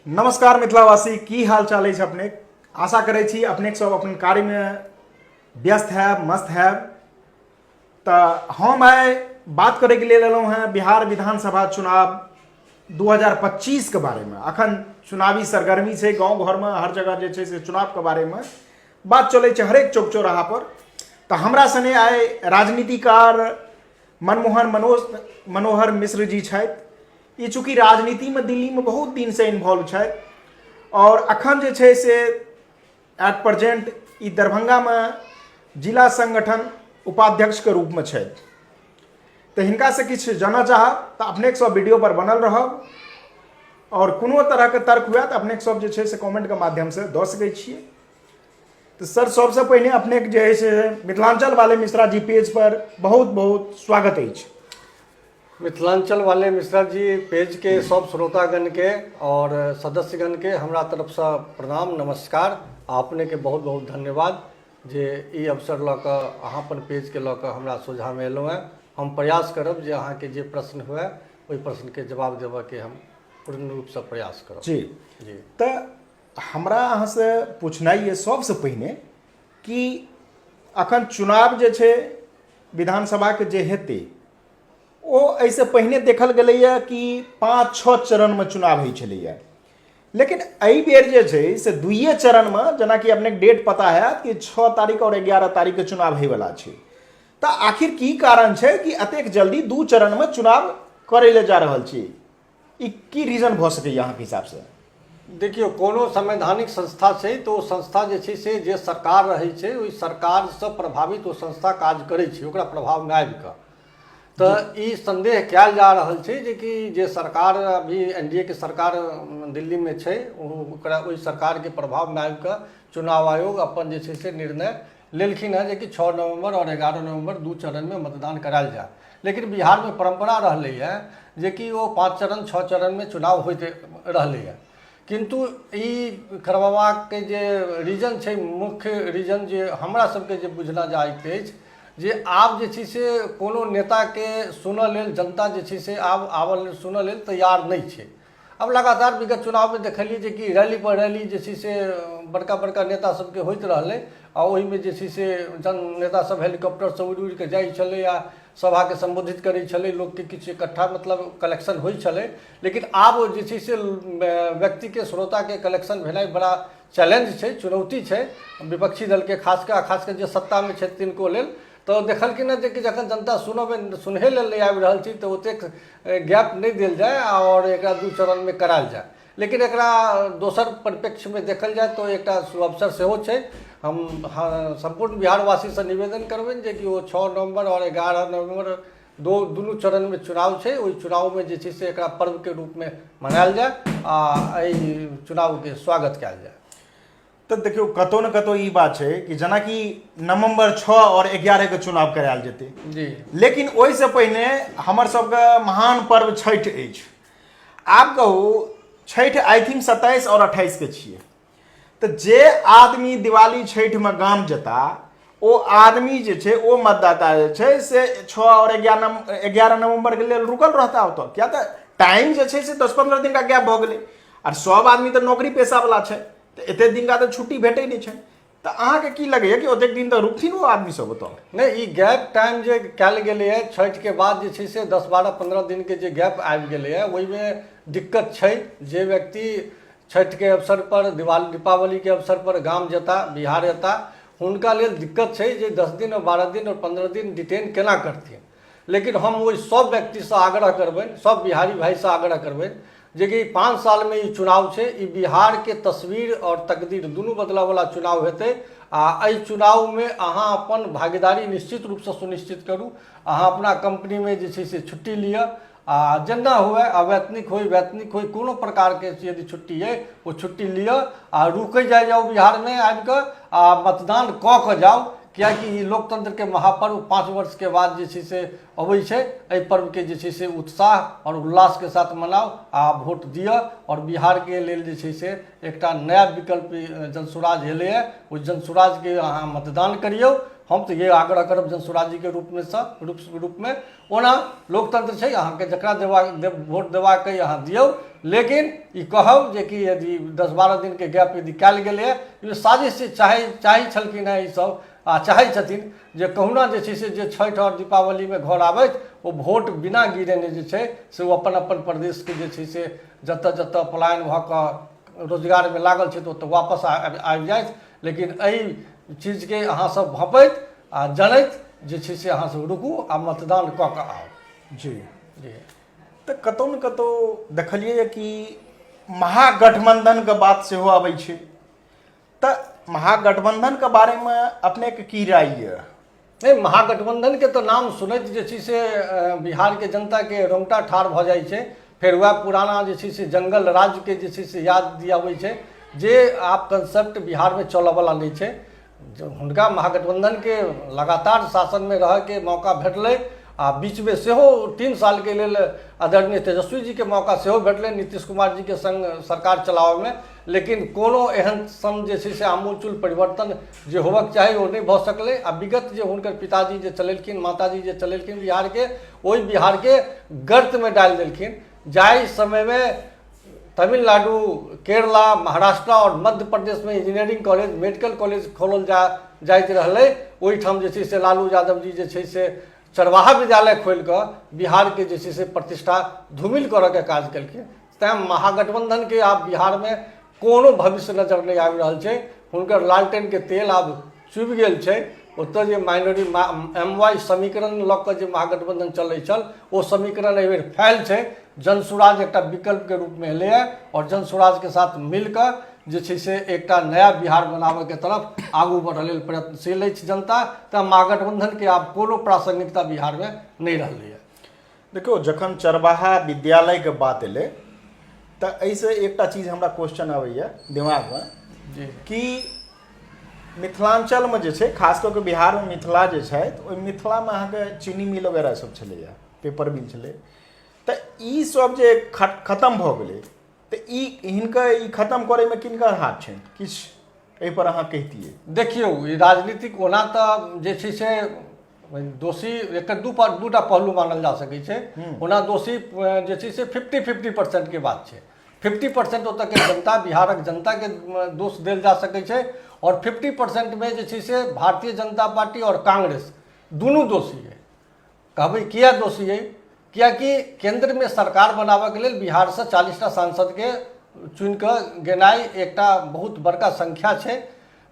नमस्कार मिथिलावासी, की हाल चाल है अपने। आशा करे छी अपने सब अपन कार्य में व्यस्त है, मस्त है। तो हम आए बात करे के लिए लेलहुँ हैं बिहार विधानसभा चुनाव 2025 के बारे में। अखन चुनावी सरगर्मी से गांव घर में हर जगह जे से चुनाव के बारे में बात चले हरेक चौक चौराहा पर। तो हमरा सने आए राजनीतिकार मनोहर मिश्र जी छथि। ये चूँकि राजनीति में दिल्ली में बहुत दिन से इन्वॉल्व है और अखन जे छे से एट प्रेजेंट ई दरभंगा में जिला संगठन उपाध्यक्ष के रूप में है। तो हिनका से किछ जाना चाहब तो अपने सब वीडियो पर बनल रहब और कोनो तरह के तर्क हुआ तो अपने सब जे छे से कमेंट के माध्यम से दऽ सकै छियै। तो सर, सबसे पहले अपने जे है से मिथिलांचल वाले मिश्रा जी पेज पर बहुत बहुत स्वागत है। मिथिलांचल वाले मिश्रा जी पेज के सब श्रोतागण के और सदस्यगण के हमरा तरफ से प्रणाम नमस्कार। अपने के बहुत बहुत धन्यवाद जे ई अवसर लऽ कऽ अहाँ अपन पेज के लऽ कऽ हमरा सोझा में एलहुँ हैं। हम प्रयास करब जे अहाँ के जे प्रश्न हुए ओहि प्रश्न के जवाब देबऽ के हम पूर्ण रूप से प्रयास करब। जी जी। तो हमरा अहाँ से पूछनाइ ये सबसे पहिने कि अखन चुनाव जे छे विधानसभा के जे हेतै ओ ऐसे पहिने देखल गेलैया कि 5-6 चरण में चुनाव होइ छलैया, लेकिन एहि बेर जे छै से 2 चरण में, जेना कि अपने डेट पता है कि 6 तारीख और 11 तारीख के चुनाव होय वाला छै। तो आखिर की कारण छै कि अतेक जल्दी 2 चरण में चुनाव करे ले जा रहल छी? ई की रीजन भ सकै यहाँ के हिसाब से? देखियो, कोनो संवैधानिक संस्था छै तो ओ संस्था जे छै से जे सरकार रहै छै ओहि सरकार से प्रभावित ओ संस्था काज करै छै, ओकरा प्रभाव में आबि कऽ। तो ई संदेह कयल जा रहल छै जे कि जे सरकार अभी एनडीए के सरकार दिल्ली में छै ओकरा ओहि सरकार के प्रभाव में आबि कऽ चुनाव आयोग अपन जे छै से निर्णय लेलखिन है जे कि 6 नवंबर और 11 नवंबर 2 चरण में मतदान करायल जाए। लेकिन बिहार में परंपरा रहलै है जे कि वो 5 चरण 6 चरण में चुनाव होते रहलै है। किंतु ई करबाक के जे रीजन छै, मुख्य रीजन जे हमरा सबके जे बुझना जाइत अछि जे आब जे छै से कोनो नेता के सुनऽ लेल जनता जे छै से आब आवल सुनऽ लेल तैयार नहीं छै। अब लगातार विगत चुनाव में देखलिए जे कि रैली पर रैली जे छै से बड़का बड़का नेता सबके होइत रहलै आ ओहि में जे छै से नेता सब हेलीकॉप्टर से उड़ि उड़ि के जाइ छलै आ सभा के संबोधित करै छलै, लोग के किछु इकट्ठा मतलब कलेक्शन होइ छलै। लेकिन आब जे छै से व्यक्ति के श्रोता के कलेक्शन भेनाइ बड़ा चैलेंज छै, चुनौती छै विपक्षी दल के, खासकर जे सत्ता में छै तिनको लेल। तो देखलखिन जे कि जखन जनता सुनहे लेल नहीं आबि रहल छी तो ओतेक गैप नहीं देल जाए और एकरा 2 चरण में करायल जाए। लेकिन एकरा दोसर परिप्रेक्ष्य में देखल जाए तो एक सुअवसर सेहो छै। हम संपूर्ण बिहारवासी से निवेदन करबनि जे कि वो 6 नवंबर और 11 नवंबर दुनू चरण में चुनाव छै, ओहि चुनाव में जे छै से एकरा पर्व के रूप में मनायल जाए आ एहि चुनाव के स्वागत कयल जाए। तो देखियो, कतौ न कतौ ई बात है कि जना कि नवंबर 6 और 11 के चुनाव करायल जेतै जी, लेकिन ओहि से पहिने हमर सबके महान पर्व छठ अछि। आब कहू, छठ आई थिंक 27 और 28 के छियै। तो जे आदमी दिवाली छठ में गाम जेता ओ आदमी जे छै ओ मतदाता जे छै से 6 और 11 नवंबर के लेल रुकल रहता होता। क्या तो टाइम जे छै से 10-15 दिन का गैप भ गेलै और सब आदमी तो नौकरी पेशा वाला छै, तो एते दिन का तो छुट्टी भेटै नहीं छै। तो अहाँ के की लगैया कि ओतेक दिन तो रुकथिन वो आदमी सब? तो नहीं, ई गैप टाइम जे कयल गेलै है छठ के बाद जे छै से 10-12-15 दिन के जे गैप आबि गेलै है ओहि में दिक्कत छै। जे व्यक्ति छठ के अवसर पर दीपावली के अवसर पर गाम जेता, बिहार एता, हुनका लेल दिक्कत छै जे 10 दिन और 12 दिन और 15 दिन डिटेन केना करथिन। लेकिन हम ओहि सब व्यक्ति से आग्रह करबनि, सब बिहारी भाई से आग्रह करबनि जे कि 5 साल में ई चुनाव छै, ई बिहार के तस्वीर और तकदीर दुनू बदला वाला चुनाव हेतै। आ एहि चुनाव में अहाँ अपन भागीदारी निश्चित रूप से सुनिश्चित करू। अहाँ अपना कंपनी में जे छै से छुट्टी लिअ आ जेना हुए अवैतनिक हो वैतनिक हो कोनो प्रकार के यदि छुट्टी है वो छुट्टी लिअ आ रुकै जाओ बिहार में आबि कऽ आ मतदान कऽ कऽ जाओ। कियाकि ई लोकतंत्र के महापर्व 5 वर्ष के बाद जे छै से अबै छै। एहि पर्व के जे छै से उत्साह और उल्लास के साथ मनाओ आ वोट दिअ और बिहार के लेल जे छै से एकटा नया विकल्प जनसुराज एलै है, ओ जनसुराज के अहाँ मतदान करियौ। हम तो ये आग्रह करब जनसुराजी के रूप में ओना लोकतंत्र छै, अहाँके जकरा वोट देबाक अइ अहाँ दियौ, लेकिन ई कहब जे कि यदि 10-12 दिन के गैप यदि कयल गेलै ई साजिश से चाही छलखिन हँ, ई सब आ चाहै छथिन जे कहुना जे छै से जे छठि और दीपावली में घर आबैत ओ वोट बिना गिरेने जे छै से ओ अपन अपन प्रदेश के जे छै से जतऽ जतऽ पलायन भऽ कऽ रोजगार में लागल छै तऽ ओतऽ वापस आबि जाइत। लेकिन एहि चीज के अहाँ सब भपैत आ जनैत जे छै से अहाँ सब रुकू आ मतदान कऽ कऽ आउ। जी जी। तऽ कतौ न कतौ देखलियै कि महागठबंधन के बात सेहो आबै छै, तऽ महागठबंधन के बारे में अपने के की राय यऽ? नहीं, महागठबंधन के तो नाम सुनैत जे छै से बिहार के जनता के रोंगटा ठाढ़ भऽ जाइ छै, फिर वह पुराना जे छै से जंगल राज के जे छै से याद दियाबै छै जे आप कंसेप्ट बिहार में चलऽ वाला नहीं छै। हुनका महागठबंधन के लगातार शासन में रह के मौका भेटलै आ बीच में सेहो 3 साल के लेल आदरणीय तेजस्वी जी के मौका सेहो भेटलै नीतीश कुमार जी के संग सरकार चलावे में, लेकिन कोनो एहन सन जे छै से आमूलचूल परिवर्तन जे होबक चाही ओ नहीं भऽ सकलै। आ विगत जे हुनकर पिताजी जे चलेलखिन, माताजी जे चलेलखिन बिहार के, ओहि बिहार के गर्त में डालि देलखिन। जाहि समय में तमिलनाडु, केरला, महाराष्ट्र और मध्य प्रदेश में इंजीनियरिंग कॉलेज, मेडिकल कॉलेज खोलल जाइत रहलै, ओहिठाम जे छै से लालू यादव जी जे छै से चरवाहा विद्यालय खोलि कऽ बिहार के जे छै से प्रतिष्ठा धूमिल करऽ के काज केलखिन। तैं महागठबंधन के आब बिहार में कोनो भविष्य नजर नहीं आबि रहल छै। हुनकर लालटेन के तेल आब चुबि गेल छै। ओतऽ जे माइनॉरिटी MY समीकरण लऽ कऽ जे महागठबंधन चलै छल ओ समीकरण एहि बेर फेल छै। जनसुराज एकटा विकल्प के रूप में एलै है और जनसुराज के साथ मिलकर जे छै से एकटा नया बिहार बनाबे के तरफ आगू बढ़ै लेल प्रयत्नशील अछि जनता। तऽ महागठबंधन के आब कोनो प्रासंगिकता बिहार में नहीं रहलै है। देखियो, जखन चरवाहा विद्यालय के बात एलै तऽ एहिसँ एकटा चीज हमरा क्वेश्चन आबैया दिमाग में जी कि मिथिलांचल में जे छै, खास कऽ के बिहार में मिथिला जे छै, ओहि मिथिला में अहाँके चीनी मिल वगैरह सब छलैया, पेपर मिल छलै, तऽ ई सब जे खत्म भऽ गेलै तऽ हिनका ई खत्म करे में किनकर हाथ छै? किछु एहि पर अहाँ कहितियै। देखियौ, ई राजनीतिक ओना तऽ जे छै से दोषी एकर दूटा पहलू मानल जा सकै छै। ओना दोषी जे छै से 50-50% के बात छै। 50% ओतऽ के जनता, बिहारक जनता के दोष देल जा सकै छै और 50% में जे छै से भारतीय जनता पार्टी और कांग्रेस दुनू दोषी है। कहबै किया दोषी है? कियाकि केंद्र में सरकार बनाबे के लेल बिहार से 40टा सांसद के चुनि कऽ गेनाइ एकटा बहुत बड़का संख्या छै।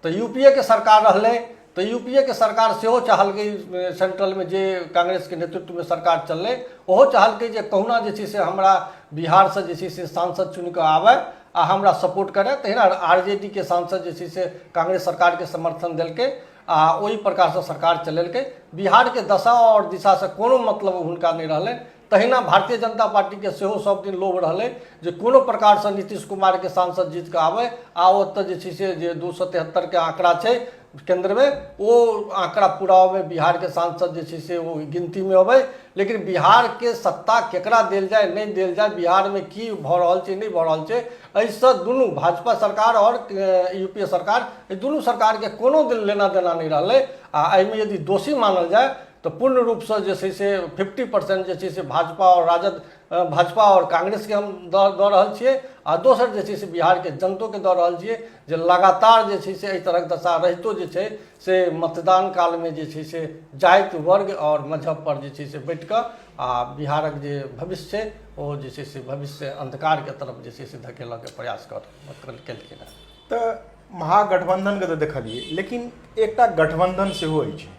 तऽ यूपीए के सरकार रहलै तऽ यूपीए के सरकार सेहो चाहलकै, सेंट्रल में जे कांग्रेस के नेतृत्व में सरकार चललै ओहो चाहलकै जे कहुना जे छै से हमरा बिहार से जे छै से सांसद चुनि कऽ आबै आ हमरा सपोर्ट करे। तहिना RJD के सांसद जे छै से कांग्रेस सरकार के समर्थन देलकै आ ओहि प्रकार से सरकार चलेलकै। बिहार के दशा और दिशा से कोनो मतलब हुनका नहीं रहलै। तहिना भारतीय जनता पार्टी के सेहो सब दिन लोभ रहलै जे कोनो प्रकार से नीतीश कुमार के सांसद जीत कऽ आबै आ ओतऽ जे छै से जे 273 के आंकड़ा छै केंद्र में, वो आंकड़ा पुराव में बिहार के सांसद जे छै से वो गिनती में अबै। लेकिन बिहार के सत्ता केकरा देल जाए नहीं देल जाए, बिहार में की भऽ रहल छै नहीं भऽ रहल छै, एहिसँ दुनू भाजपा सरकार और यूपीए सरकार, दुनू सरकार के कोनो लेना देना नहीं रहलै। आ एहिमे यदि दोषी मानल जाए तो पूर्ण रूप से जे छै से 50% जे छै से भाजपा और राजद, भाजपा और कांग्रेस के हम दऽ रहल छियै आ दोसर जे छै से बिहार के जनतो के दऽ रहल छियै जे लगातार जे छै से एहि तरहक दशा रहितो जे छै से मतदान काल में जे छै से जाति वर्ग और मजहब पर जे छै से बैठ कऽ आ बिहारक जे भविष्य छै ओ जे छै से भविष्य अंधकार के तरफ जे छै से धकेलऽ के प्रयास केलखिन हँ। तऽ महागठबंधन के तऽ देखलियै, लेकिन एकटा गठबंधन सेहो अछि।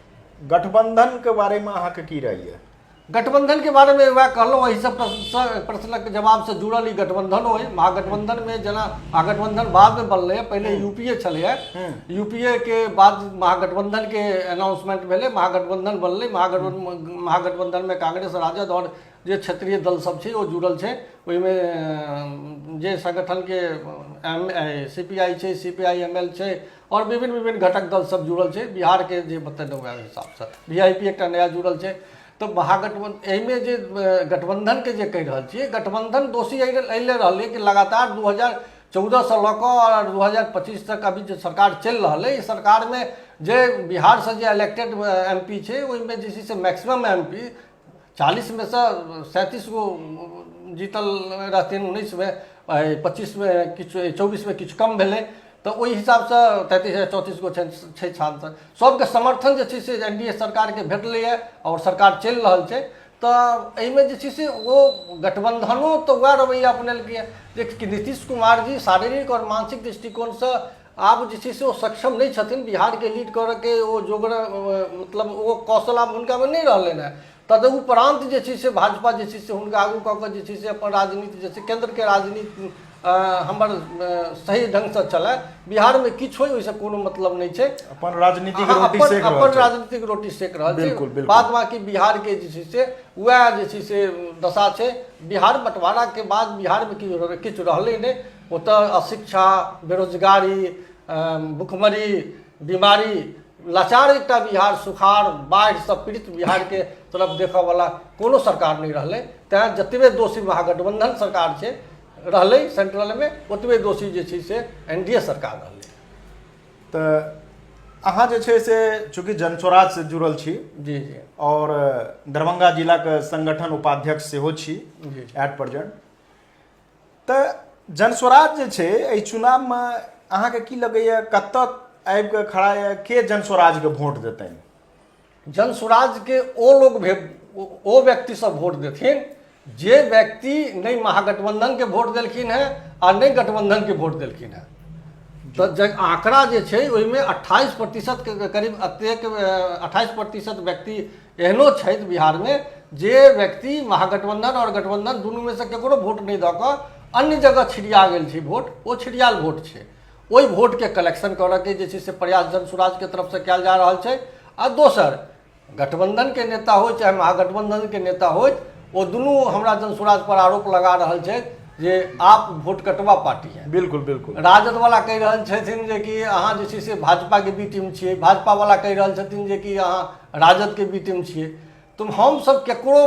गठबंधन के बारे में अहाँके की राय यऽ? गठबंधन के बारे में वह कहलहुँ, एहि सब प्रश्नक जवाब से जुड़ल ई गठबंधन हो। महागठबंधन में जेना महागठबंधन बाद में बनलै है, पहले यूपीए छलै है, यूपीए के बाद महागठबंधन के अनाउंसमेंट भेलै, महागठबंधन बनलै। महागठबंधन में कांग्रेस, राजद और जे क्षेत्रीय दल सब छै ओ जुड़ल छै। ओहिमे जे संगठन के CPI छै, CPI ML छै और विभिन्न घटक दल सब जुड़ल छै। बिहार के जे बतेलहुँ वएह हिसाब से VIP एकटा नया जुड़ल छै। तो महागठबंधन एहिमे जे गठबंधन के जे कहि रहल छियै, गठबंधन दोषी एहिले रहलै कि लगातार 2014 से लऽ कऽ और 2025 तक अभी जो सरकार चलि रहल है, इस सरकार में जे बिहार से जे इलेक्टेड MP छै ओहिमे जे छै से मैक्सिमम MP 40 में से 37 गो जीतल रहथिन, 19 में 25 में किछु 24 में किछु कम भेलै, तो ओहि हिसाब से 33-34 गो छै सांसद सबके समर्थन जे छै से NDA सरकार के भेटलैए और सरकार चलि रहल छै। तो एहिमे जे छै से ओ गठबंधनो तो वह रवैया अपनेलकै जे कि नीतीश कुमार जी शारीरिक और मानसिक दृष्टिकोण से आब जे छै से ओ सक्षम नहीं छथिन बिहार के लीड करे के, ओ जोगर मतलब ओ कौशल आब हुनका में नहीं रहलनि हैं। तदुपरांत जे छै से भाजपा जे छै से हुनका आगू कऽ कऽ जे छै से अपन राजनीति जे छै केंद्र के राजनीति हमर सही ढंग से चले, बिहार में किछु होय ओइसे कोनो मतलब नहीं छै, अपन राजनीतिक रोटी सेक रहल छै, अपन राजनीतिक रोटी सेक रहल छै। बाद बाकी बिहार के जे छै से वह जे छै से दशा छै। बिहार बंटवारा के बाद बिहार में किछु रहलै नहीं, ओतऽ अशिक्षा, बेरोजगारी, भुखमरी, बीमारी, लाचार एकटा बिहार, सुखाड़, बाढ़ि से पीड़ित बिहार के तरफ देखऽ वाला कोनो सरकार नहीं रहलै। तैं जतबे दोषी महागठबंधन सरकार छै रहलै सेंट्रल में, ओतबे दोषी जे छै से NDA सरकार रहलै। तो अहाँ जे छै से चूँकि जनस्वराज से जुड़ल छी जी जी, और दरभंगा जिला के संगठन उपाध्यक्ष सेहो छी एट प्रेजेंट, तो जनस्वराज जे छै एहि चुनाव में अहाँके की लगैए कतऽ आबि कऽ खड़ा यऽ, के जनस्वराज के वोट देतनि? जनस्वराज के ओ लोग ओ व्यक्ति सब वोट देथिन जे व्यक्ति नहीं महागठबंधन के वोट देलखिन है और नहीं गठबंधन के वोट देलखिन है। तो आंकड़ा जे छै ओहिमे 28% के करीब अतेक 28% व्यक्ति एहनो छथि बिहार में जे व्यक्ति महागठबंधन और गठबंधन दुनू में से केकरो वोट नहीं दऽ कऽ अन्य जगह छिड़िया गेल छै वोट, ओ छिड़ियाल वोट छै। ओहि वोट के कलेक्शन करऽ के जे छै से प्रयास जनस्वराज के तरफ से कयल जा रहल छै। आ दोसर गठबंधन के नेता हो चाहे महागठबंधन के नेता हो, वो दुनू हमरा जनस्वराज पर आरोप लगा रहल छै जे आप वोट कटवा पार्टी है। बिल्कुल बिल्कुल। राजद वाला कहि रहल छथिन जे कि अहाँ जे छै से भाजपा के बी टीम छियै, भाजपा वाला कहि रहल छथिन जे कि अहाँ राजद के बी टीम छियै। तुम हम सब केकरो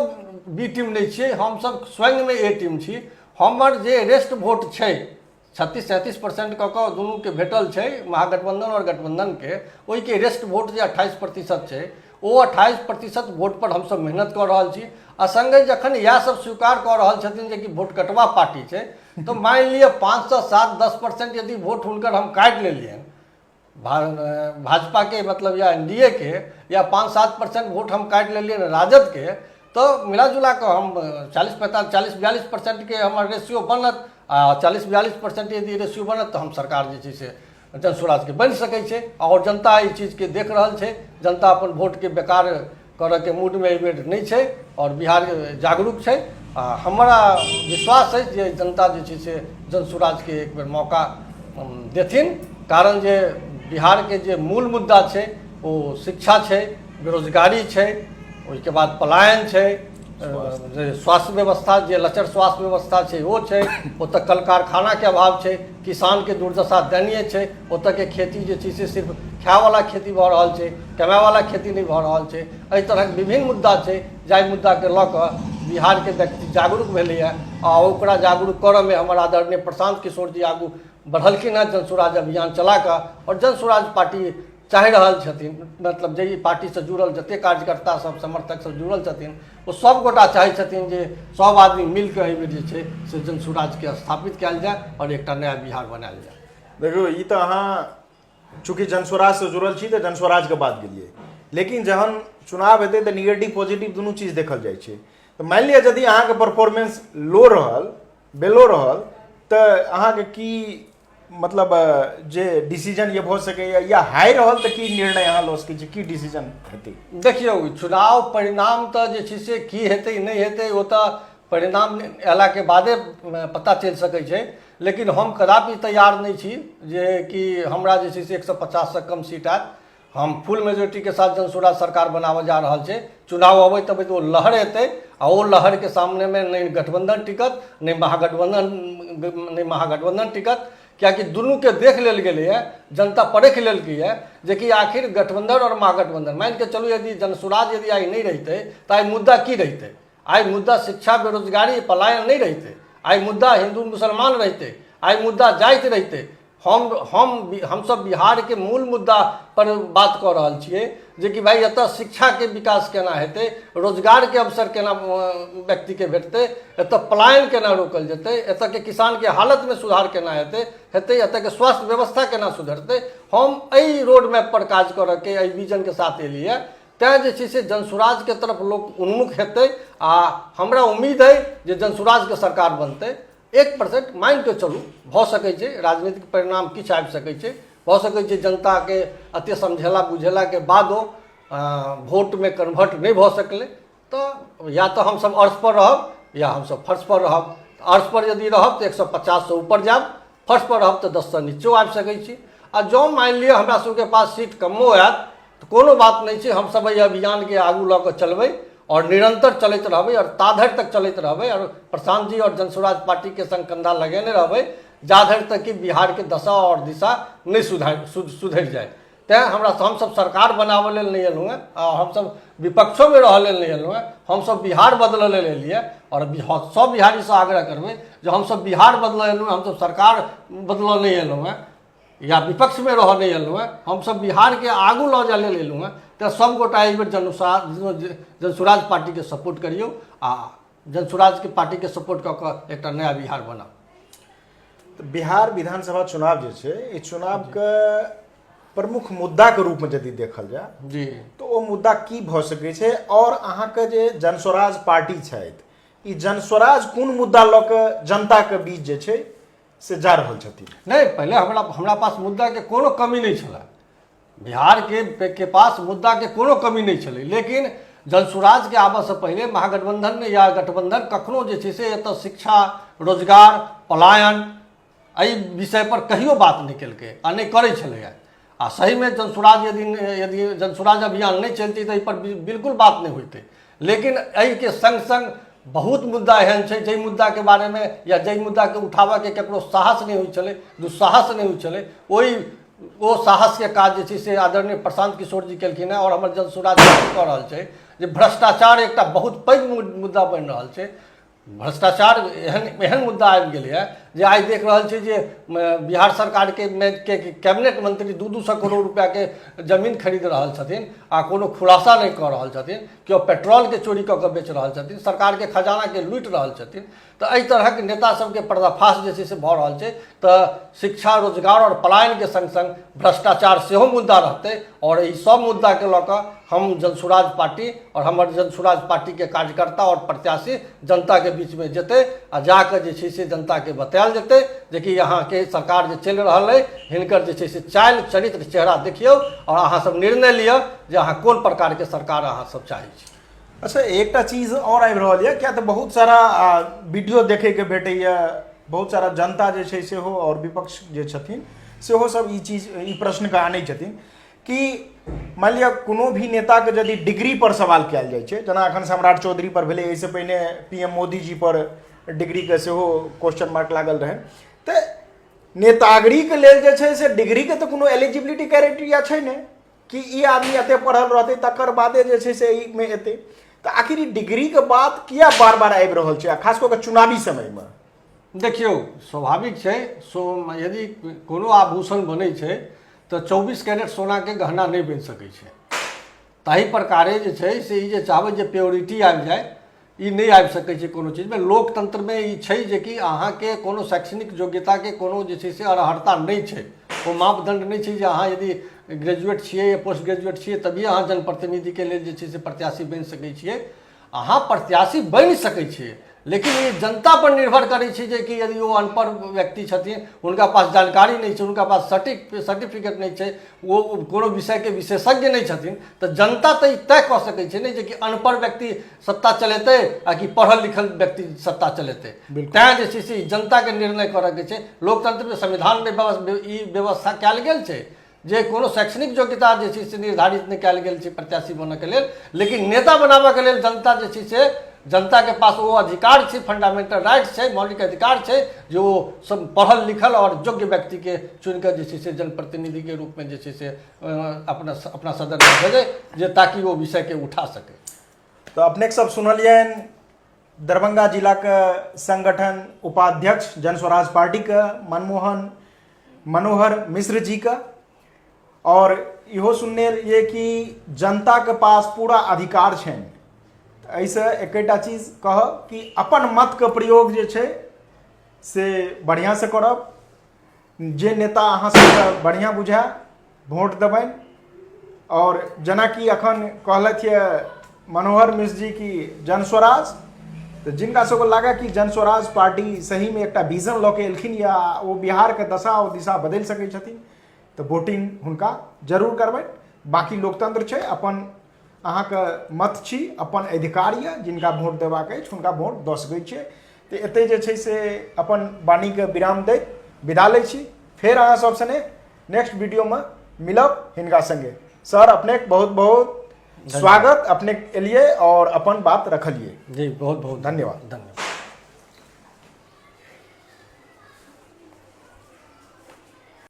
बी टीम नहीं छियै, हम सब स्वयं में ए टीम छी। हमर जे रेस्ट वोट छै 36-37% कऽ कऽ दुनू के भेटल छै महागठबंधन और गठबंधन के, ओहि के रेस्ट वोट जे 28% छै, ओ 28% वोट पर हम सब मेहनत कऽ रहल छी। आ संगे जखन इएह सब स्वीकार कऽ रहल छथिन जे कि वोट कटवा पार्टी छै, तो मान लिअ 5 से 7-10% यदि वोट हुनकर हम काटि लेलियनि भाजपा के मतलब या NDA के, या 5-7% वोट हम काटि लेलियनि राजद के, तो मिला जुला कऽ हम 40-42% के हमर रेशियो बनत। आ 40-42% यदि रेशियो बनत तो हम सरकार जे छै से जनस्वराज के बनि सकै छै। और जनता ई चीज के देख रहल छै, जनता अपन वोट के बेकार करऽ के मूड में एहि बेर नहीं छै और बिहार जागरूक छै। हमरा विश्वास है जे जनता जे छै से जनस्वराज के एक बेर मौका देथिन, कारण जे बिहार के जे मूल मुद्दा छै वो शिक्षा छै, बेरोजगारी छै, ओहिके बाद पलायन छै, स्वास्थ्य व्यवस्था जे लचर स्वास्थ्य व्यवस्था छै वो छै, ओतऽ कल कारखाना के अभाव छै, किसान के दुर्दशा दयनीय छै, ओतऽ के खेती जे छै से सिर्फ खाय वाला खेती भऽ रहल छै, कमाय वाला खेती नहीं भऽ रहल छै। एहि तरहक विभिन्न मुद्दा छै, जाहि मुद्दा के लऽ कऽ बिहार के व्यक्ति जागरूक भेलैए आ ओकरा जागरूक करऽ में हमर आदरणीय प्रशांत किशोर जी आगू बढ़लखिन हैं जनस्वराज अभियान चला कऽ। और जनस्वराज पार्टी चाहि रहल छथिन, मतलब जे पार्टी से जुड़ल जते कार्यकर्ता सब समर्थक सब जुड़ल छथिन, वो सब गोटा चाहै छथिन जे सब आदमी मिलकर एहि बेर जे छै से जनस्वराज के स्थापित कयल जाय और एकटा नया बिहार बनायल जाय। देखियौ ई तऽ अहाँ चूँकि जनस्वराज से जुड़ल छी तऽ जनस्वराज के बात गेलियै, लेकिन जहन चुनाव हेतै तऽ निगेटिव पॉजिटिव दुनू चीज देखल जाइ छै। तऽ मानि लिअ यदि अहाँके परफॉर्मेंस लो रहल, बेलो रहल, तऽ अहाँके की मतलब जे डिसीजन ये भऽ सकैए, या हाई रहल तऽ की निर्णय अहाँ लऽ सकै छी, की डिसीजन हेतै? देखियौ चुनाव परिणाम तऽ जे छै से की हेतै नहि हेतै ओ तऽ परिणाम अयला के बादे पता चलि सकै छै। लेकिन हम कदापि तैयार नहीं छी जे कि हमरा जे छै से 150 से कम सीट आयत। हम फुल मेजोरिटी के साथ जनस्वराज सरकार बनावल जा रहल छै। चुनाव अबैत अबैत वो लहर एतै आ ओ लहर के सामने में नहीं गठबंधन टिकत, नहीं महागठबंधन टिकत, कियाकि दुनू के देख लेल गेलै है, जनता परख लेलकै है जे कि आखिर गठबंधन और महागठबंधन मान के चलू यदि जनस्वराज यदि आई नहीं रहितै तो आई मुद्दा की रहितै? आई मुद्दा शिक्षा बेरोजगारी पलायन नहीं रहितै, आई मुद्दा हिंदू मुसलमान रहितै, आई मुद्दा जाति रहितै। हम सब बिहार के मूल मुद्दा पर बात कऽ रहल छियै जे कि भाई एतऽ शिक्षा के विकास केना हेतै, रोजगार के अवसर केना व्यक्ति के भेटतै, एतऽ पलायन केना रोकल जेतै, एतऽ के किसान के हालत में सुधार केना हेतै, एतऽ के स्वास्थ्य व्यवस्था केना सुधरतै। हम एहि रोड मैप पर काज करऽ के एहि विजन के साथ एलियै। तैं जे छै से जनसुराज के तरफ लोग उन्मुख हेतै आ हमरा उम्मीद है जे जनसुराज के सरकार बनतै। 1% मान के चलू भऽ सकै छै, राजनीतिक परिणाम किछु आबि सकै छै, भऽ सकै छै जनता के अते समझेला बुझेला के बादो वोट में कन्वर्ट नहीं भऽ सकलै, तो या तो हम सब अर्थ पर रहब या हम सब फर्श पर रहब। अर्थ पर यदि रहब तो 150 से ऊपर जाब, फर्श पर रहब तो 10 से नीचो आबि सकै छी। आ जँ मान लिअ हमरा सबके पास सीट कमो आयत तो कोनो बात नहीं छै, हम सब एहि अभियान के आगू लऽ कऽ चलबै और निरंतर चलते रहबै और ताधर तक चलते रहबै और प्रशांत जी और जनसुराज पार्टी के संग कंधा लगेने रहबै जाधर तक कि बिहार के दशा और दिशा नहीं सुधरि जाए। तैं हम सब सरकार बनाबे लेल नहीं एलहुँ हैं, हम सब विपक्षों में रह लेल नहीं एलहुँ हैं, हम सब बिहार बदल लेल एलिए और सब बिहारी से आग्रह करबै जो हम सब बिहार बदल एलहुँ, हम सब सरकार बदल नहीं एलहुँ हैं या विपक्ष में रह नहीं एलहुँ हैं, हम सब बिहार के आगू लऽ जाय लेल एलहुँ हैं। तो सब गोटा एक बेर जनसुराज पार्टी के सपोर्ट करियो आ जनसुराज के पार्टी के सपोर्ट कऽ कऽ एकटा नया बिहार बनाओ। तो बिहार विधानसभा चुनाव जे छै, ई चुनाव के प्रमुख मुद्दा के रूप में यदि देखल जाए जी तो वो मुद्दा की भऽ सकै छै और अहाँ के जे जनसुराज पार्टी छथि ई जनसुराज कोन मुद्दा लऽ कऽ जनता के बीच जे छै से जा रहल छथिन? नहीं, पहले हमरा पास मुद्दा के कोनो कमी नहीं छला, बिहार के पास मुद्दा के कोनो कमी नहीं छलै, लेकिन जनसुराज के आबऽ से पहले महागठबंधन या गठबंधन कखनो जे छै से एतऽ शिक्षा, रोजगार, पलायन एहि विषय पर कहियो बात नहीं केलकै आ नहीं करै छलैया। आ सही में जनसुराज यदि जनसुराज अभियान नहीं चलती तो एहि पर बिल्कुल बात नहीं होते। लेकिन एहि के संग संग बहुत मुद्दा एहन छै जाहि मुद्दा के बारे में या जाहि मुद्दा के उठाबऽ के ककरो साहस नहीं होइ छलै, दुस्साहस नहीं होइ छलै, ओ साहस के काज जे छै से आदरणीय प्रशांत किशोर जी केलखिन हैं। और हमर जनसुराज कऽ रहल छै जे भ्रष्टाचार एकटा बहुत पैघ मुद्दा बनि रहल छै। भ्रष्टाचार एहन मुद्दा आबि गेलै है जे आइ देख रहल छै जे बिहार सरकार के कैबिनेट मंत्री 200 करोड़ रुपया के जमीन खरीद रहल छथिन आ कोनो खुलासा नहीं कऽ रहल छथिन, केओ पेट्रोल के चोरी कऽ कऽ बेच रहल छथिन, सरकार के खजाना के लूटि रहल छथिन। तो एहि तरहक नेता सबके पर्दाफाश जे छै से भऽ रहल छै। तो शिक्षा, रोजगार और पलायन के संग संग भ्रष्टाचार सेहो मुद्दा रहतै और ई सब मुद्दा के लऽ कऽ हम जनसुराज पार्टी और हमर जनसुराज पार्टी के कार्यकर्ता और प्रत्याशी जनता के बीच में जेतै आ जाके जे छै से जनता के बतायल जेतै जे कि यहाँ के सरकार जे चलि रहल है हिनकर जे छै से चालि चरित्र चेहरा देखियौ और अहाँ सब निर्णय लिअ जे अहाँ कोन प्रकार के सरकार अहाँ सब चाहै छी। अच्छा, एकटा चीज और आबि रहल यऽ, क्या तऽ बहुत सारा वीडियो देखे के भेटैया, बहुत सारा जनता जे छै सेहो और विपक्ष जे छथिन सेहो सब ई चीज ई प्रश्न के आनै छथिन कि मान लिअ कोनो भी नेता के यदि डिग्री पर सवाल कयल जाइ छै, जेना एखन सम्राट चौधरी पर भेलै, एहिसँ पहिने PM मोदी जी पर डिग्री के सेहो क्वेश्चन मार्क लागल रहै, तऽ नेतागिरी के लेल जे छै से डिग्री के तऽ कोनो एलिजिबिलिटी क्राइटेरिया छै ने कि ई आदमी एते पढ़ल रहतै तकर बादे जे छै से ई में एतै। तऽ आखिर ई डिग्री के बात किया बार बार आबि रहल छै, खास कऽ के चुनावी समय में? देखियौ, स्वाभाविक छै, यदि कोनो आभूषण बनै छै तो 24 कैरेट सोना के गहना नहीं बन सकै छै। ताहि प्रकारे जे छै से ई जे चाहबै जे प्योरिटी आबि जाए, ई नहीं आबि सकै छै कोनो चीज में। लोकतंत्र में ई छै जे कि अहाँ के कोनो शैक्षणिक योग्यता के कोनो जे छै से अर्हता नहीं छै, ओ मापदंड नहीं छै जे अहाँ यदि ग्रेजुएट छियै या पोस्ट ग्रेजुएट छियै तभी अहाँ जनप्रतिनिधि के लेल जे छै से प्रत्याशी बनि सकै छियै। अहाँ प्रत्याशी बनि सकै छियै, लेकिन ये जनता पर निर्भर करै छै जे कि यदि वो अनपढ़ व्यक्ति छथिन, उनका पास जानकारी नहीं छै, उनका पास सर्टिफिकेट नहीं छै, वो कोनो विषय के विशेषज्ञ नहीं छथिन, तो जनता तो तय कऽ सकै छै ने जे कि अनपढ़ व्यक्ति सत्ता चलेतै आ कि पढ़ल लिखल व्यक्ति सत्ता चलेतै। तैं जे छै से जनता के निर्णय करऽ के छै। लोकतंत्र में संविधान में ई व्यवस्था कयल गेल छै जे कोनो शैक्षणिक योग्यता जे छै से निर्धारित नहीं कयल गेल छै प्रत्याशी बनऽ के लेल, लेकिन नेता बनाबऽ के लेल जनता जे छै से जनता के पास वो अधिकार छै, फंडामेंटल राइट छै, मौलिक अधिकार छै जो सब पढ़ल लिखल और योग्य व्यक्ति के चुनकर जे छै से जनप्रतिनिधि के रूप में जे छै से अपना सदन में भेजै जे ताकि वो विषय के उठा सके। तो अपने सब सुनलियन दरभंगा जिला के संगठन उपाध्यक्ष जनस्वराज पार्टी के मनमोहन मनोहर मिश्र जी का, और इहो सुनने ये कि जनता के पास पूरा अधिकार छनि। ऐसे एकटा चीज कहब कि अपन मत के प्रयोग जे छै से बढ़िया से करब, जे नेता अहाँ सबके बढ़िया बुझाय वोट देबनि। और जेना कि अखन कहलथि ये मनोहर मिश्र जी की जन स्वराज, तो जिनका सबको लागे कि जन स्वराज पार्टी सही में एक विजन लऽ के एलखिन या वो बिहार के दशा और दिशा बदल सकै छथिन, तो वोटिंग हुनका जरूर करबनि। बाकी लोकतंत्र छै, अपन अहाँके मत छी, अपन अधिकार यऽ, जिनका वोट देबाक अछि हुनका वोट दऽ सकै छियै। तो एते जे छै से अपन वाणी के विराम दैत विदा लै छी। फेर अहाँ सब सने नेक्स्ट वीडियो में मिलब हिनका संगे। सर अपने बहुत बहुत स्वागत, अपने एलिए और अपन बात रखलिए। जी बहुत बहुत धन्यवाद। धन्यवाद।